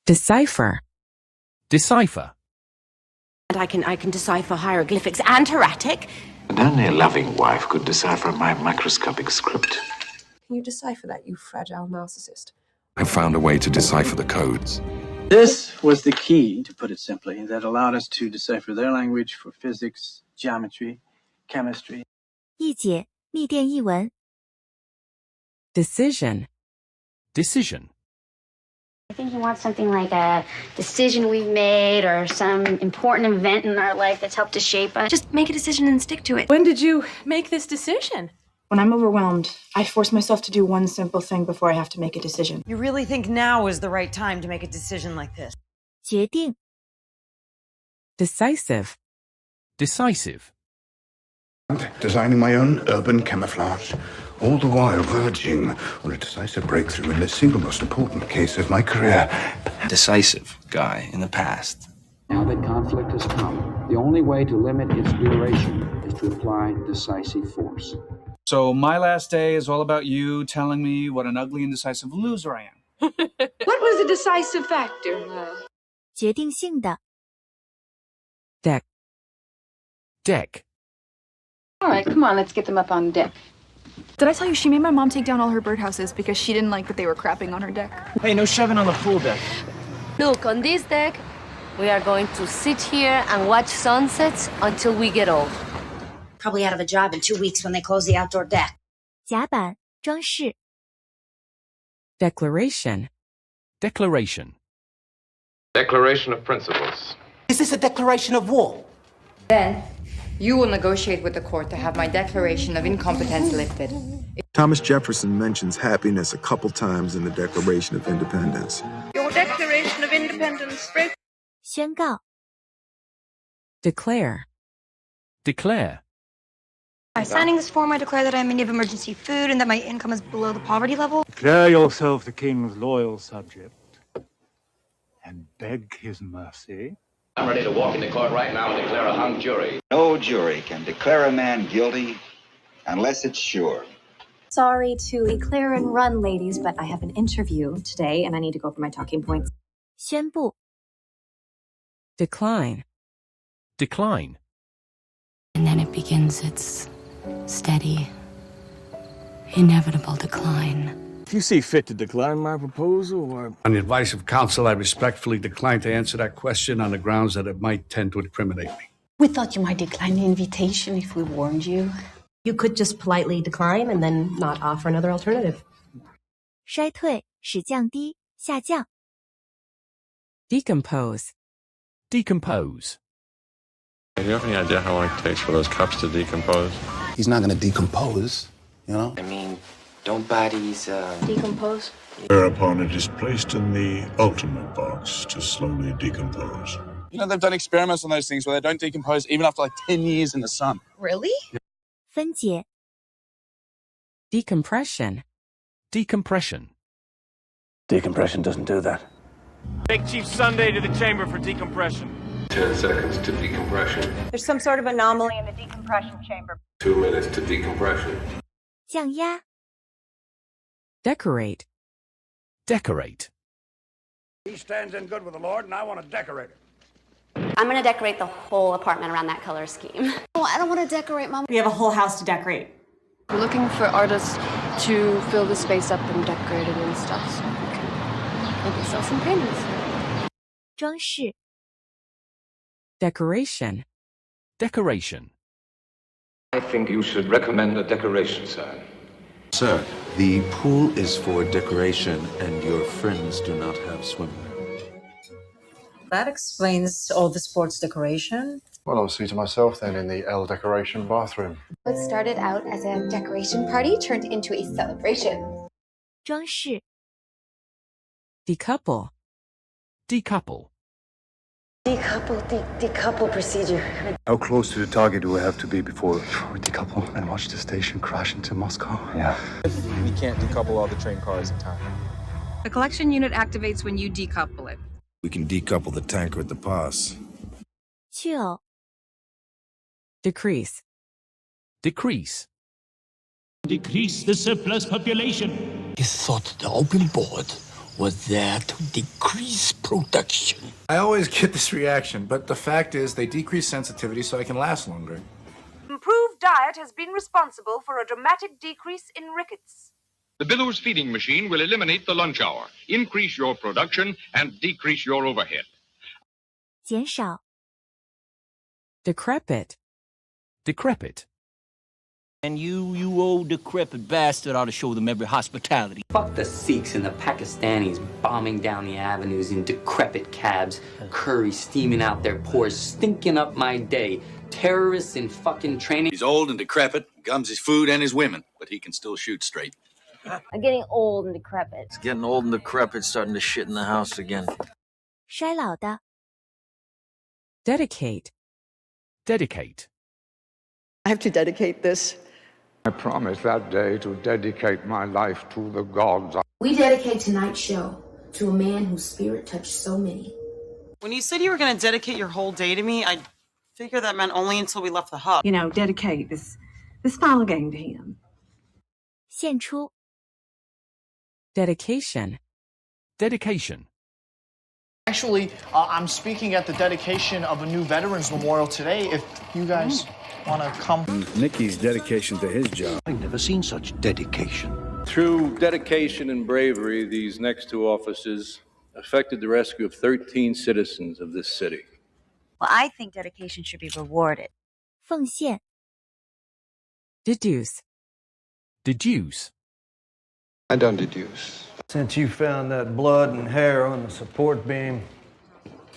Decipher. Decipher. And I can decipher hieroglyphics and hieratic. And only a loving wife could decipher my microscopic script. Can you decipher that, you fragile narcissist? I found a way to decipher the codes. This was the key, to put it simply, that allowed us to decipher their language for physics, geometry, chemistry. 译解密电译文 Decision. Decision. I think you want something like a decision we've made or some important event in our life that's helped to shape us. Just make a decision and stick to it. When did you make this decision? When I'm overwhelmed, I force myself to do one simple thing before I have to make a decision. You really think now is the right time to make a decision like this? 决定 Decisive. Decisive. Designing my own urban camouflage, all the while verging on a decisive breakthrough in the single most important case of my career. Decisive guy in the past. Now that conflict has come, the only way to limit its duration is to apply decisive force. So my last day is all about you telling me what an ugly and decisive loser I am. What was the decisive factor? 决定性的 Deck. Deck. All right, come on, let's get them up on deck. Did I tell you she made my mom take down all her birdhouses because she didn't like that they were crapping on her deck? Hey, no shoving on the pool deck. Look, on this deck, we are going to sit here and watch sunsets until we get old. Probably out of a job in 2 weeks when they close the outdoor deck. 甲板装饰 Declaration. Declaration. Declaration of principles. Is this a declaration of war? Then, you will negotiate with the court to have my declaration of incompetence lifted. Thomas Jefferson mentions happiness a couple times in the Declaration of Independence. Your Declaration of Independence. 宣告 Declare. Declare. By signing this form, I declare that I'm in need of emergency food and that my income is below the poverty level. Declare yourself the king's loyal subject and beg his mercy. I'm ready to walk into court right now and declare a hung jury. No jury can declare a man guilty unless it's sure. Sorry to declare and run, ladies, but I have an interview today and I need to go over my talking points. 宣布 Decline. Decline. And then it begins its steady, inevitable decline. If you see fit to decline my proposal, or... On the advice of counsel, I respectfully decline to answer that question on the grounds that it might tend to incriminate me. We thought you might decline the invitation if we warned you. You could just politely decline and then not offer another alternative. 衰退使降低下降 Decompose. Decompose. Do you have any idea how long it takes for those cups to decompose? He's not going to decompose, you know? I mean, don't bodies, Decompose? Whereupon it is placed in the ultimate box to slowly decompose. You know, they've done experiments on those things where they don't decompose even after like 10 years in the sun. Really? 分解 Decompression. Decompression. Decompression doesn't do that. Take Chief Sunday to the chamber for decompression. 10 seconds to decompression. There's some sort of anomaly in the decompression chamber. 2 minutes to decompression. 降压 Decorate. Decorate. He stands in good with the Lord, and I want to decorate it. I'm going to decorate the whole apartment around that color scheme. Oh, I don't want to decorate, Mom. We have a whole house to decorate. We're looking for artists to fill the space up and decorate it and stuff so we can maybe sell some paintings. 装饰 Decoration. Decoration. I think you should recommend a decoration, sir. Sir, the pool is for decoration and your friends do not have swimwear. That explains all the sports decoration. Well, I'll see to myself then in the L decoration bathroom. It started out as a decoration party turned into a celebration. 装饰 Decouple. Decouple. Decouple procedure. How close to the target do we have to be before we decouple and watch the station crash into Moscow? Yeah. We can't decouple all the train cars in time. The collection unit activates when you decouple it. We can decouple the tanker at the pass. 去偶 Decrease. Decrease. Decrease the surplus population. He thought the open board was there to decrease production. I always get this reaction, but the fact is they decrease sensitivity so I can last longer. Improved diet has been responsible for a dramatic decrease in rickets. The Billows feeding machine will eliminate the lunch hour, increase your production, and decrease your overhead. 减少 Decrepit. Decrepit. And you old decrepit bastard ought to show them every hospitality. Fuck the Sikhs and the Pakistanis bombing down the avenues in decrepit cabs, curry steaming out their pores, stinking up my day, terrorists in fucking training. He's old and decrepit, gums his food and his women, but he can still shoot straight. I'm getting old and decrepit. It's getting old and decrepit, starting to shit in the house again. 衰老的 Dedicate. Dedicate. I have to dedicate this. I promised that day to dedicate my life to the gods. We dedicate tonight's show to a man whose spirit touched so many. When you said you were going to dedicate your whole day to me, I figured that meant only until we left the hub. You know, dedicate this final game to him. 献出 Dedication. Dedication. Actually, I'm speaking at the dedication of a new Veterans Memorial today. If you guys want to come. Nikki's dedication to his job. I've never seen such dedication. Through dedication and bravery, these next two officers effected the rescue of 13 citizens of this city. Well, I think dedication should be rewarded. 奉献 Deduce. Deduce. I don't deduce. Since you found that blood and hair on the support beam,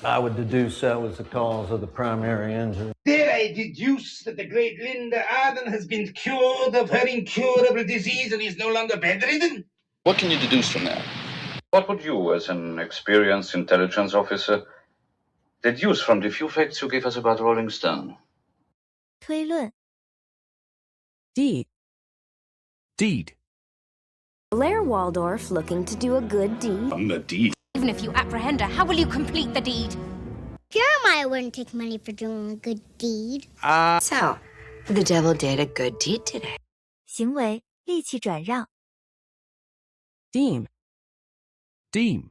I would deduce that was the cause of the primary injury. Dare I deduce that the great Linda Arden has been cured of her incurable disease and is no longer bedridden? What can you deduce from that? What would you, as an experienced intelligence officer, deduce from the few facts you gave us about Rolling Stone? 推论 Deed. Deed. Blair Waldorf looking to do a good deed. I'm the deed. Even if you apprehend her, how will you complete the deed? Jeremiah wouldn't take money for doing a good deed. So, the devil did a good deed today. 行为力气转让 Deem. Deem.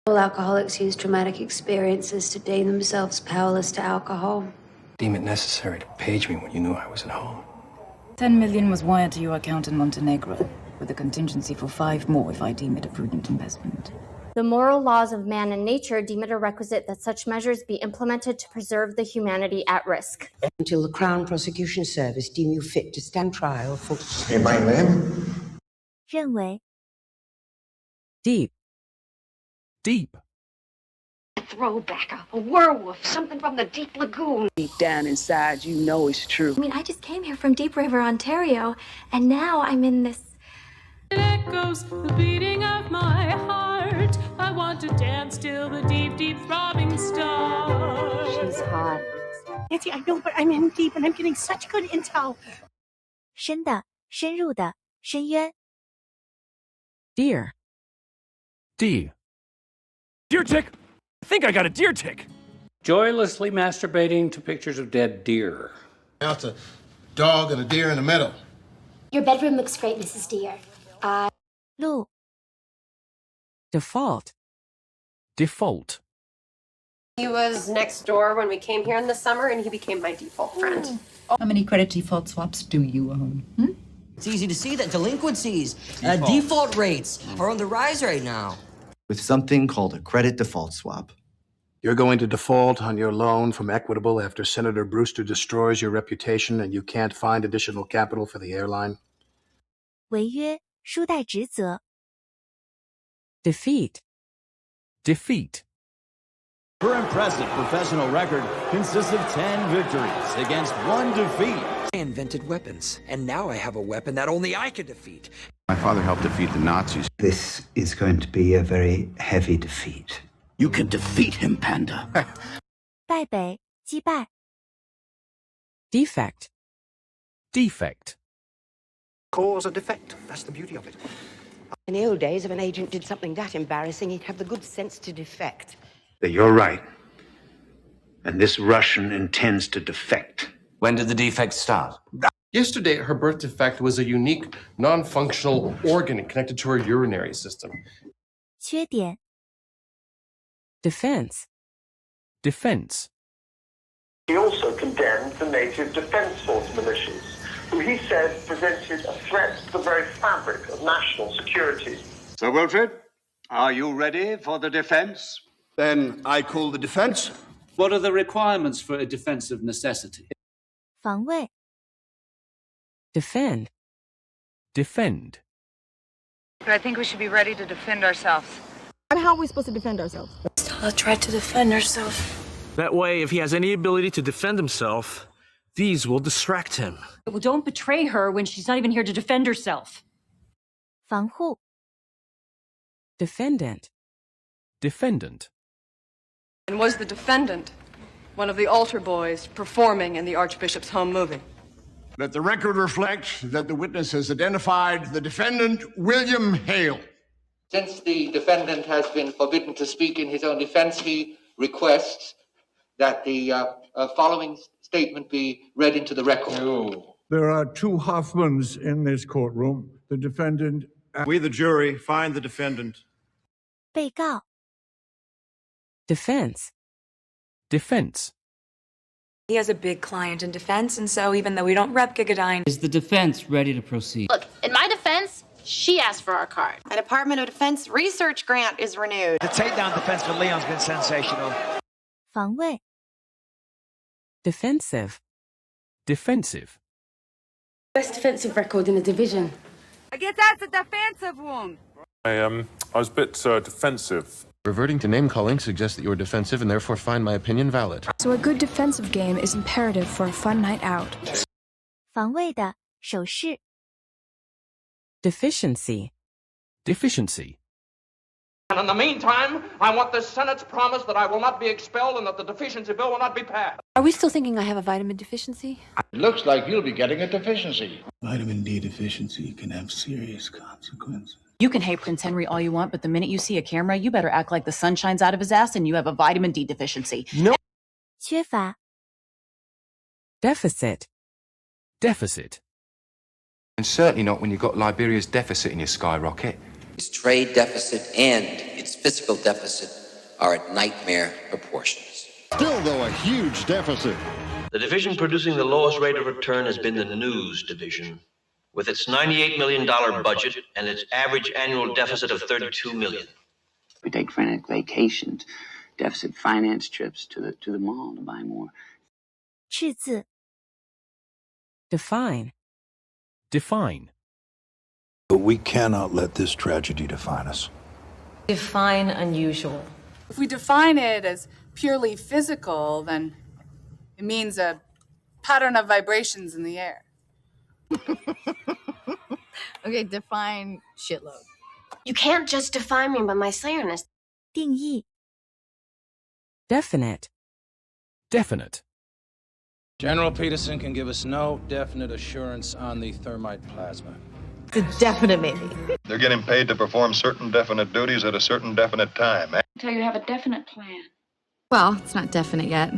All alcoholics use traumatic experiences to deem themselves powerless to alcohol. Deem it necessary to page me when you knew I was at home. 10 million was wired to your account in Montenegro, with a contingency for 5 more if I deem it a prudent investment. The moral laws of man and nature deem it a requisite that such measures be implemented to preserve the humanity at risk. Until the Crown Prosecution Service deem you fit to stand trial for... Say my name? 认为 Deep. Deep. A throwback, a werewolf, something from the deep lagoon. Deep down inside, you know it's true. I mean, I just came here from Deep River, Ontario, and now I'm in this... It echoes the beating of my heart. I want to dance till the deep, deep throbbing start. She's hot. Nancy, I know, but I'm in deep and I'm getting such good intel. 深的深入的深渊 Deer. Deer. Deer tick! I think I got a deer tick. Joylessly masturbating to pictures of dead deer. Now it's a dog and a deer in the middle. Your bedroom looks great, Mrs. Deere. 路 Default. Default. He was next door when we came here in the summer, and he became my default friend. How many credit default swaps do you own? It's easy to see that delinquencies, default rates are on the rise right now. With something called a credit default swap. You're going to default on your loan from Equitable after Senator Brewster destroys your reputation and you can't find additional capital for the airline? 违约书贷职责 Defeat. Defeat. Her impressive professional record consists of 10 victories against 1 defeat. I invented weapons, and now I have a weapon that only I can defeat. My father helped defeat the Nazis. This is going to be a very heavy defeat. You can defeat him, Panda. 败北击败 Defect. Defect. Cause and effect. That's the beauty of it. In the old days, if an agent did something that embarrassing, he'd have the good sense to defect. You're right. And this Russian intends to defect. When did the defect start? Yesterday, her birth defect was a unique, non-functional organ connected to her urinary system. 缺点 defense, Defense. He also condemned the native defence force militias, who he said presented a threat to the very fabric of national security. Sir Wilfrid, are you ready for the defense? Then I call the defense. What are the requirements for a defense of necessity? 防卫 defend, Defend. I think we should be ready to defend ourselves. And how are we supposed to defend ourselves? Stella tried to defend herself. That way, if he has any ability to defend himself, these will distract him. Well, don't betray her when she's not even here to defend herself. 防护 defendant, Defendant. And was the defendant one of the altar boys performing in the Archbishop's home movie? Let the record reflect that the witness has identified the defendant, William Hale. Since the defendant has been forbidden to speak in his own defense, he requests that the following statement be read into the record. There are two Hoffmans in this courtroom. The defendant... We, the jury, find the defendant. 被告 defense, Defense. He has a big client in defense, and so even though we don't rep Gigadine... Is the defense ready to proceed? Look, in my defense, she asked for our card. A Department of Defense research grant is renewed. The takedown defense for Leon's been sensational. 防卫 defensive, Defensive. Best defensive record in the division. I guess that's a defensive one. I was a bit defensive. Reverting to name-calling suggests that you are defensive and therefore find my opinion valid. So a good defensive game is imperative for a fun night out. 防卫的手势 deficiency, Deficiency. And in the meantime, I want the Senate's promise that I will not be expelled and that the deficiency bill will not be passed. Are we still thinking I have a vitamin deficiency? It looks like you'll be getting a deficiency. Vitamin D deficiency can have serious consequences. You can hate Prince Henry all you want, but the minute you see a camera, you better act like the sun shines out of his ass and you have a vitamin D deficiency. No. 缺乏 deficit, Deficit. And certainly not when you've got Liberia's deficit in your skyrocket. Its trade deficit and its fiscal deficit are at nightmare proportions. Still, though, a huge deficit. The division producing the lowest rate of return has been the news division, with its $98 million budget and its average annual deficit of $32 million. We take frantic vacations, deficit finance trips to the mall to buy more. 赤字 define, Define. But we cannot let this tragedy define us. Define unusual. If we define it as purely physical, then it means a pattern of vibrations in the air. Okay, define shitload. You can't just define me by my slayerness. 定义 definite, Definite. General Peterson can give us no definite assurance on the thermite plasma. It's a definite maybe. They're getting paid to perform certain definite duties at a certain definite time. Until you have a definite plan. Well, it's not definite yet.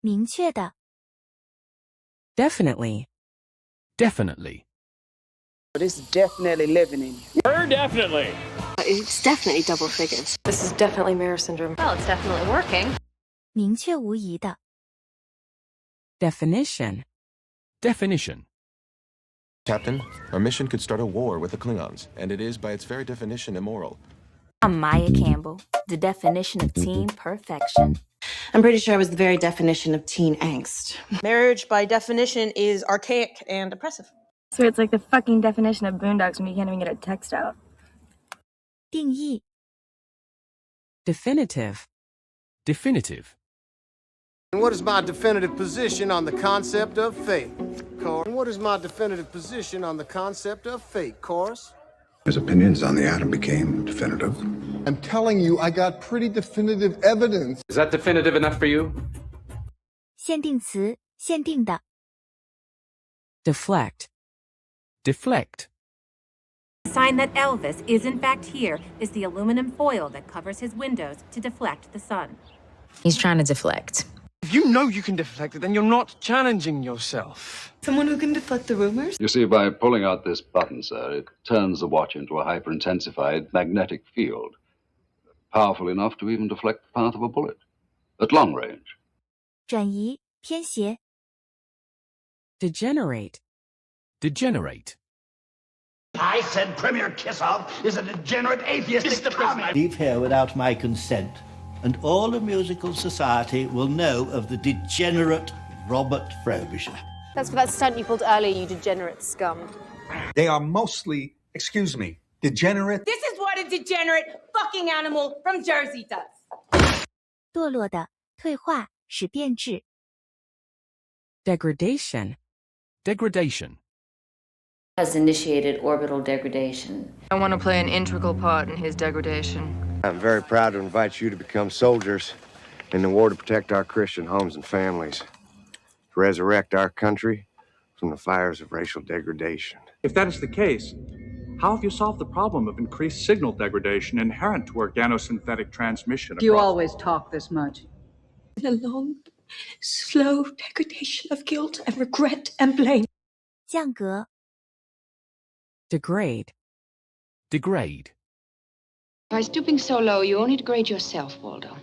明确的 definitely, Definitely. But it's definitely living in you. Her definitely. It's definitely double figures. This is definitely mirror syndrome. Well, it's definitely working. 明确无疑的 definition, Definition. Captain, our mission could start a war with the Klingons, and it is by its very definition immoral. I'm Maya Campbell, the definition of teen perfection. I'm pretty sure I was the very definition of teen angst. Marriage, by definition, is archaic and oppressive. So it's like the fucking definition of boondocks when you can't even get a text out. 定义 definitive, Definitive. And what is my definitive position on the concept of fate? And what is my definitive position on the concept of fate, Chorus? His opinions on the atom became definitive. I'm telling you, I got pretty definitive evidence. Is that definitive enough for you? 限定词限定的 deflect, Deflect. The sign that Elvis is in fact here is the aluminum foil that covers his windows to deflect the sun. He's trying to deflect. If you know you can deflect it, then you're not challenging yourself. Someone who can deflect the rumors? You see, by pulling out this button, sir, it turns the watch into a hyper-intensified magnetic field. powerful enough to even deflect the path of a bullet at long range. 转移、偏斜、 Degenerate. Degenerate. I said Premier Kissoff is a degenerate atheistic commie. Leave here without my consent, and all of musical society will know of the degenerate Robert Frobisher. That's for that stunt you pulled earlier, you degenerate scum. They are mostly, excuse me, degenerate. This is what a degenerate fucking animal from Jersey does. 堕落的、退化、使变质。 Degradation. Degradation. Has initiated orbital degradation. I want to play an integral part in his degradation. I'm very proud to invite you to become soldiers in the war to protect our Christian homes and families, to resurrect our country from the fires of racial degradation. If that is the case, how have you solved the problem of increased signal degradation inherent to organosynthetic transmission? You always talk this much. In a long, slow degradation of guilt and regret and blame. 降格。 Degrade. Degrade. By stooping so low, you only degrade yourself, Waldo.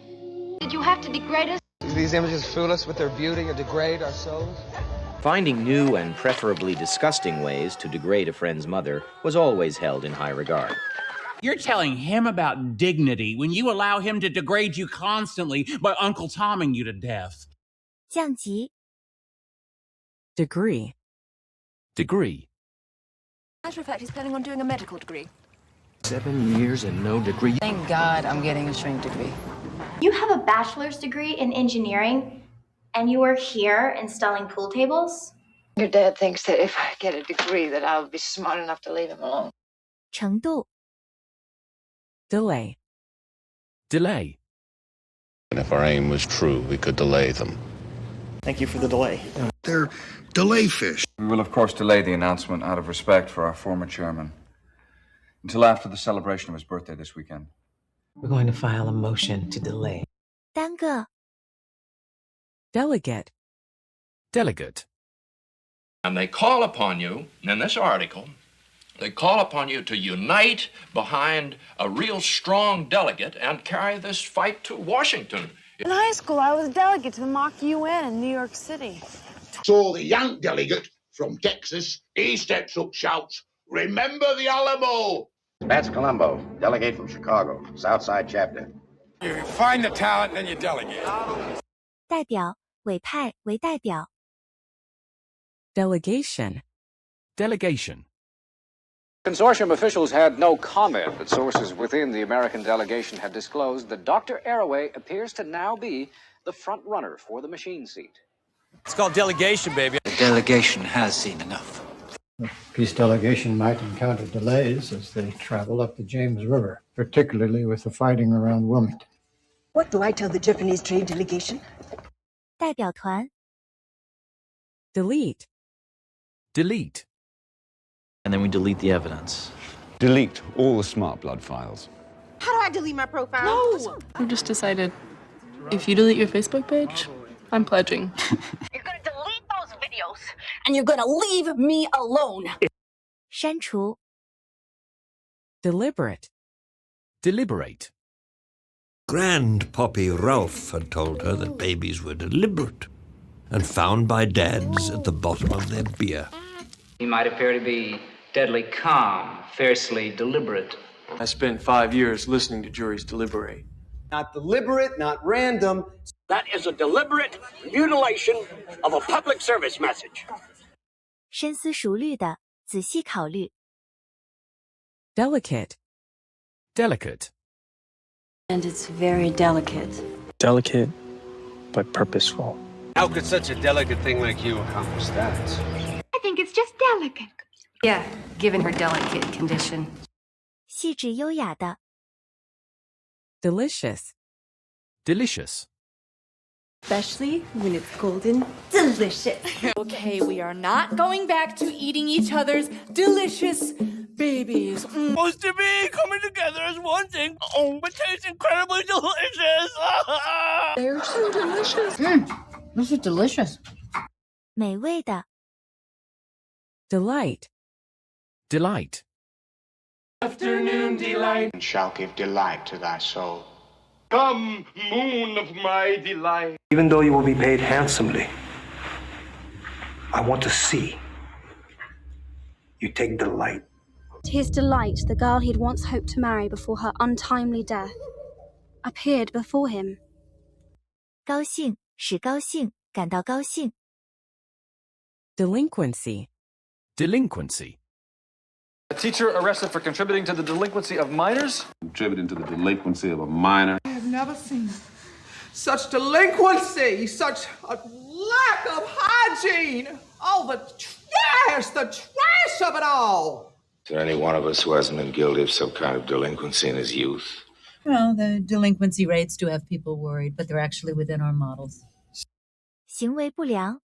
Did you have to degrade us? These images fool us with their beauty and degrade our souls? Finding new and preferably disgusting ways to degrade a friend's mother was always held in high regard. You're telling him about dignity when you allow him to degrade you constantly by Uncle Tomming you to death. 降级。 Degree. Degree. Matter of fact, he's planning on doing a medical degree. 7 years and no degree. Thank God I'm getting a shrink degree. You have a bachelor's degree in engineering, and you are here installing pool tables? Your dad thinks that if I get a degree that I'll be smart enough to leave him alone. 程度。 Delay. Delay. And if our aim was true, we could delay them. Thank you for the delay. They're delay fish. We will, of course, delay the announcement out of respect for our former chairman until after the celebration of his birthday this weekend. We're going to file a motion to delay. 单个。 Delegate. Delegate. And they call upon you, in this article, they call upon you to unite behind a real strong delegate and carry this fight to Washington. In high school, I was a delegate to the mock UN in New York City. So the young delegate from Texas, he steps up, shouts, "Remember the Alamo!" Vance Colombo, delegate from Chicago, Southside chapter. You find the talent, then you delegate. 代表、委派为代表。 Delegation. Delegation. Consortium officials had no comment, but sources within the American delegation have disclosed that Dr. Arroway appears to now be the front runner for the machine seat. It's called delegation, baby. The delegation has seen enough. The peace delegation might encounter delays as they travel up the James River, particularly with the fighting around Wilmington. What do I tell the Japanese trade delegation? 代表团。 Delete. Delete. And then we delete the evidence. Delete all the smart blood files. How do I delete my profile? No! I've just decided, if you delete your Facebook page, I'm pledging. You're gonna delete those videos, and you're gonna leave me alone. 删除。 Deliberate. Deliberate. Grandpappy Ralph had told her that babies were deliberate and found by dads at the bottom of their beer. He might appear to be deadly calm, fiercely deliberate. I spent 5 years listening to juries deliberate. Not deliberate, not random. That is a deliberate mutilation of a public service message. 深思熟虑的，仔细考虑。 Delicate. Delicate. And it's very delicate. Delicate, but purposeful. How could such a delicate thing like you accomplish that? I think it's just delicate. Yeah, given her delicate condition. 细致优雅的。 Delicious. Delicious. Especially when it's golden delicious. Okay, we are not going back to eating each other's delicious babies. Supposed to be coming together as one thing. Oh, but tastes incredibly delicious. They're so delicious. This is delicious. 美味的。 Delight. Delight. Afternoon delight. And shall give delight to thy soul. Come, moon of my delight. Even though you will be paid handsomely, I want to see you take delight. His delight, the girl he'd once hoped to marry before her untimely death, appeared before him. 高兴，使高兴，感到高兴。Delinquency. Delinquency. A teacher arrested for contributing to the delinquency of minors? Contributing to the delinquency of a minor. I have never seen such delinquency, such a lack of hygiene. Oh, the trash of it all. Is there any one of us who hasn't been guilty of some kind of delinquency in his youth? Well, the delinquency rates do have people worried, but they're actually within our models. 行为不良